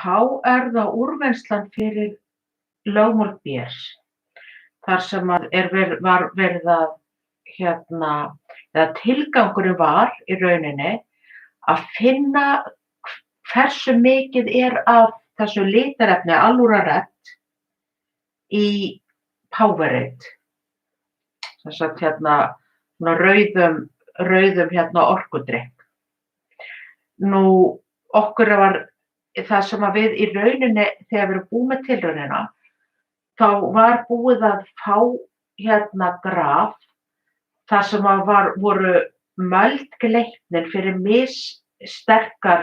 þá það úrvinnslan fyrir lögmál Beers, þar sem var verið að eða tilgangurinn var í rauninni að finna hversu mikið af þessu litarefni Allurared í Powerade, sem sagt rauðum orkudrykk. Nú, okkur var það sem að við í rauninni, þegar við erum búið með tilraunina, þá var búið að fá graf, þar sem að voru mæld Glitnir fyrir missterkar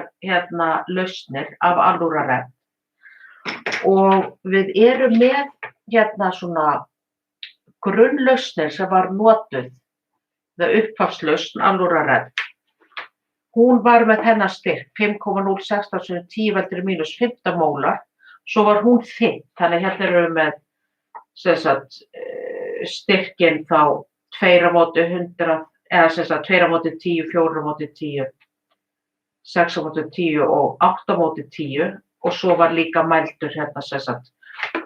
lausnir af Allurared. Og við erum með svona grunnlausnir sem var notuð, það upphafslausn Allurared. Hún var með þennan styrk, 5,016 10 veldur mínus 15 mólar, svo var hún þinn, þannig erum við með styrkin þá 2/100, eða 2/10, 4/10, 6/10 og 8/10, og svo var líka mældur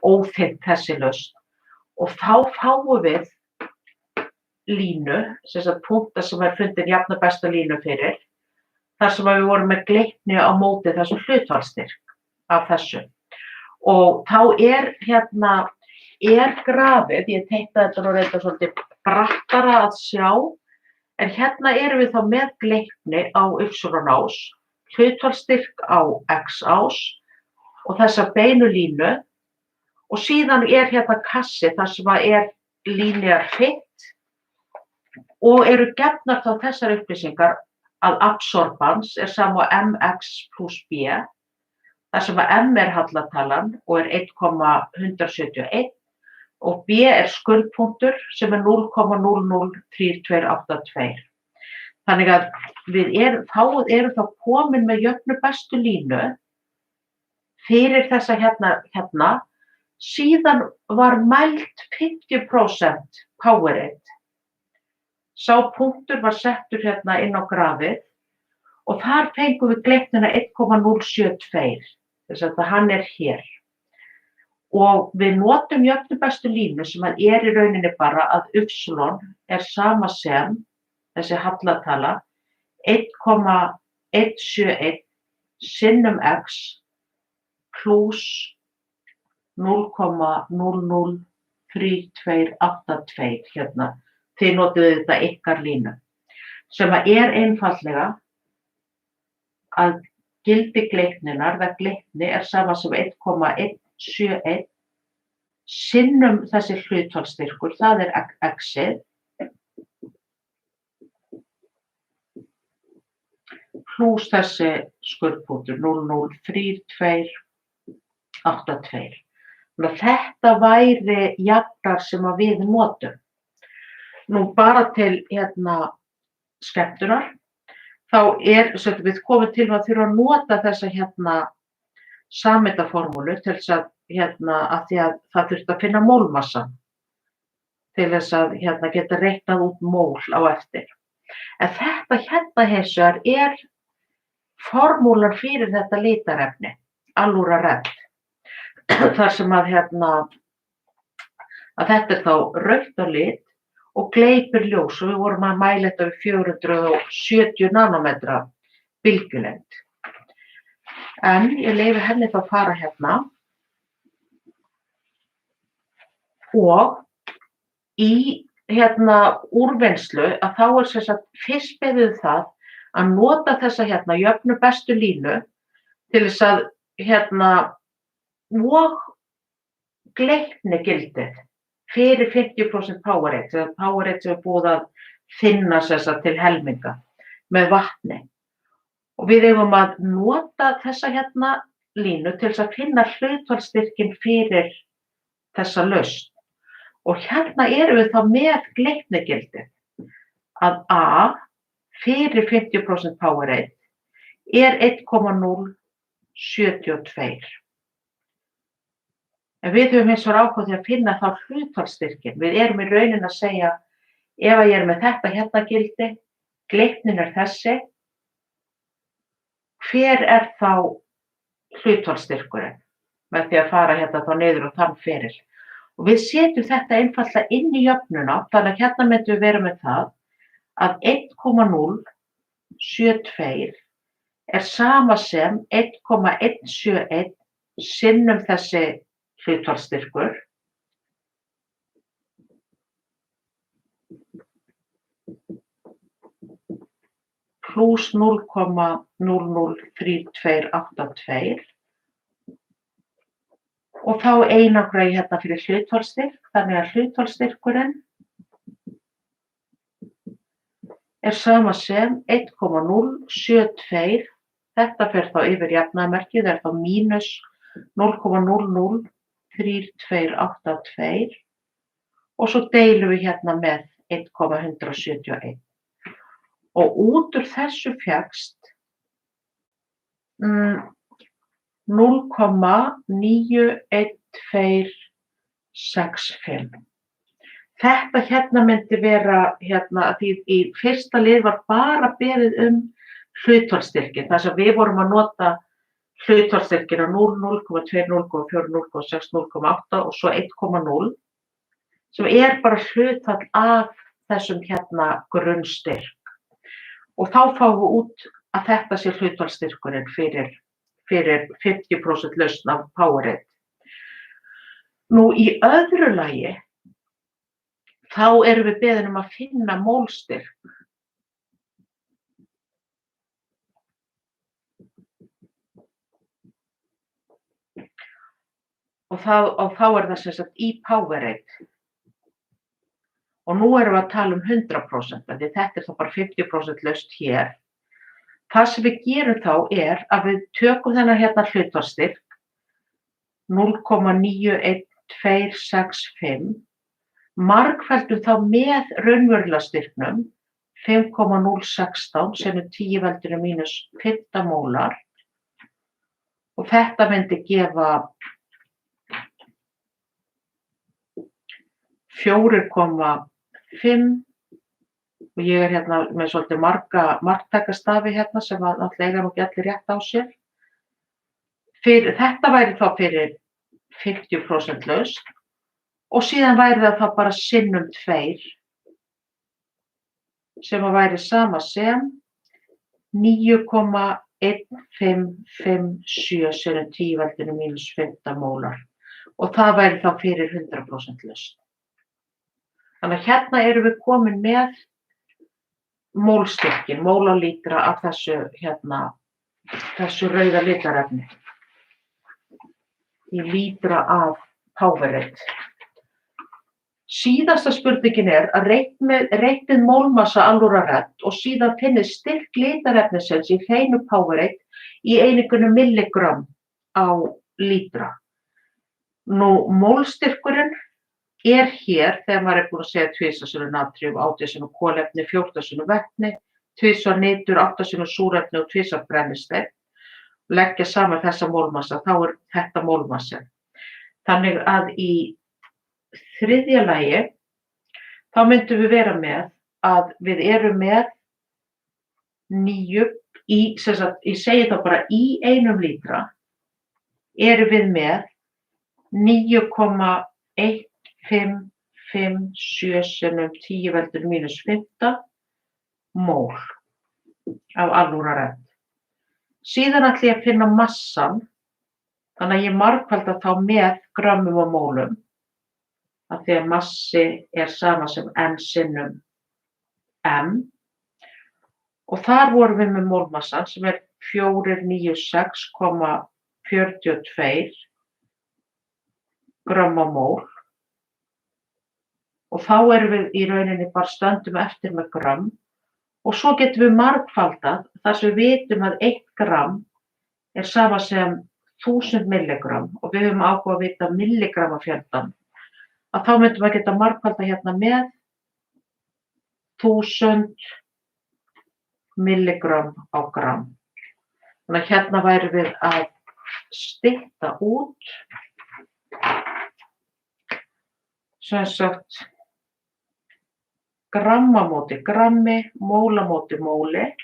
óþynnt þessi lausn. Og þá fáum við línu, punkta sem fundin jafna besta línu fyrir, þar sem við vorum með Glitni á móti þessu hlutfallsstyrk af þessu. Og þá grafið, ég teiknaði þetta nú reynda svolítið brattara að sjá, en erum við þá með Glitni á y-ás, hlutfallsstyrk á x-ás og þessa beinu línu, og síðan kassi þar sem linear fit, og eru gefnar þá þessar upplýsingar að absorbans sama mx plus b, þar sem m hallatalan og 1,171 og b skurðpunktur sem 0,003282. Þannig að við erum þá komin með jöfnu bestu línu fyrir þessa síðan var mælt 50% Powerade. Sá punktur var settur inn á grafið og þar fengum við Glitnina 1,072, þess að hann hér. Og við notum jöfnu bestu línu sem í rauninni bara að y sama sem þessi hallatala 1,171 sinnum x pluss 0,003282 Þið notuðu þetta ykkar línu, sem einfaldlega að gildi Glitninar, það Glitni sama sem 1,171 sinnum þessi hlutfallsstyrkur, það x-ið, plús þessi skurðpunktur 0,03282. Þetta væri jafnar sem við notum. Nú bara til skemmtunar, þá við komum til að þurfa að nota þessa sameindaformúlu til þess að því að það þurfti að finna mólmassa til þess að geta reiknað út mól á eftir. En þetta hins vegar formúlan fyrir þetta litarefni, Allurared, þar sem að þetta þá rautt á lit og gleypir ljós, og við vorum að mæla þetta við 470 nanometra bylgjulengd. En ég leyfi henni þá að fara og í úrvinnslu að þá sem sagt fyrst beðið það að nota þessa jöfnu bestu línu til þess að og Glitni gildið fyrir 50% Powerade, þegar Powerade sem búið að þynna til helminga með vatni. Og við eigum að nota þessa línu til þess að finna hlutfallsstyrkin fyrir þessa lausn. Og erum við þá með Glitni-gildið að A fyrir 50% Powerade 1,072. En við höfum hins vegar ákveðið að finna þá hlutfallsstyrkin. Við erum í rauninni að segja, ef ég er með þetta gildi, Glitnin þessi, hver þá hlutfallsstyrkurinn með því að fara hérna þá niður og þann feril. Og við setjum þetta einfaldlega inn í jöfnuna, þannig að hérna myndum við vera með það að 1,072 er sama sem 1,171 sinnum þessi hlutfallsstyrkur pluss 0,003282 og þá einangra ég hérna fyrir hlutfallsstyrk, þannig að hlutfallsstyrkurinn er sama sem 1,072, þetta fer þá yfir jafnaðarmerkið, er þá mínus 0,003282 og svo deilum við hérna með 1,171. Og út úr þessu fékkst 0,91265. Þetta hérna myndi vera því í fyrsta lið var bara beðið hlutfallsstyrkinn, þar sem við vorum að nota hlutfallsstyrkina 0, 0,2, 0,4, 0,6, 0,8 og svo 1,0 sem er bara hlutfall af þessum grunnstyrk. Og þá fáum við út að þetta sé hlutfallsstyrkurinn fyrir 50% lausn af Powerade. Nú í öðru lagi þá erum við beðin að finna mólstyrk. Og þá er það sem sagt í Powerade. Og nú erum við að tala 100%, því þetta er þá bara 50% laust hér. Það sem við gerum þá að við tökum þennan hlutfallsstyrk 0,91265, margfeldum þá með raunverulega styrknum 5,016 sem er 10 veldinu mínus 15 mólar og þetta myndi gefa 4,5 og ég er með svolítið marktækastafi sem náttúrulega eiga nú ekki allir rétt á sér. Þetta væri þá fyrir 50% lausn og síðan væri það þá bara sinnum 2 sem væri sama sem 9,1557 sinnum 10 veldinu mínus 15 mólar og það væri þá fyrir 100% lausn. Þannig að hérna erum við komin með mólstyrkin, mólalítra af þessu rauða litarefni í lítra af Powerade. Síðasta spurningin að reiknið mólmassa Allura-Red og síðan finnið styrk litarefnisins í hreinu Powerade í einingunum milligram á lítra. Nú, mólstyrkurinn hér þegar maður búinn að segja 2 sinnum natrium, 8 sinnum kolefni, 14 sinnum vetni, 2 nitur, 8 sinnum súrefni og 2 brennisteinn. Leggja saman þessa mólmassa, þá er þetta mólmassi. Þannig að í þriðja lagi, þá myndum við vera með að við erum með 9, ég segi þá bara í 1 lítra, erum við með 9,1557 sinnum 10 veldinu mínus 15 mól af Allura-Red. Síðan ætla ég að finna massan, þannig að ég margfalda þá með grömmum og mólum, af því að massi er sama sem n sinnum m. Og þar vorum við með mólmassan sem er 496,42 grömm á mól. Og þá erum við í rauninni bara stöndum eftir með grömm. Og svo getum við margfaldað þar sem við vitum að 1 gramm er sama sem 1000 milligram og við höfum áhuga að vita milligrammafjöldan. Að þá myndum við að geta margfaldað hérna með 1000 milligram á gramm. Þannig að hérna værum við að stytta út sem sagt gramma móti grammi, móla móti móli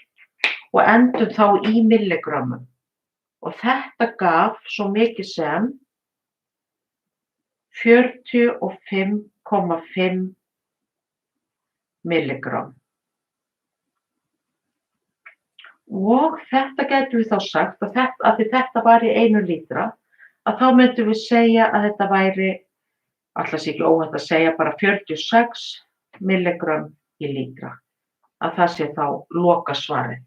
og endum þá í milligrammum. og þetta gaf svo mikið sem 45,5 milligram. Og þetta gætum við þá sagt að þetta var í 1 lítra, að þá myndum við segja að þetta væri, alltaf sé ekki óhætt að segja, bara 46 milligram í lítra. Að það sé þá lokasvarið.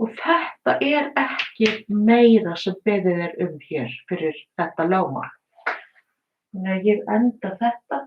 Og þetta er ekki meira sem beðið hér fyrir þetta lögmál. Þannig að ég enda þetta.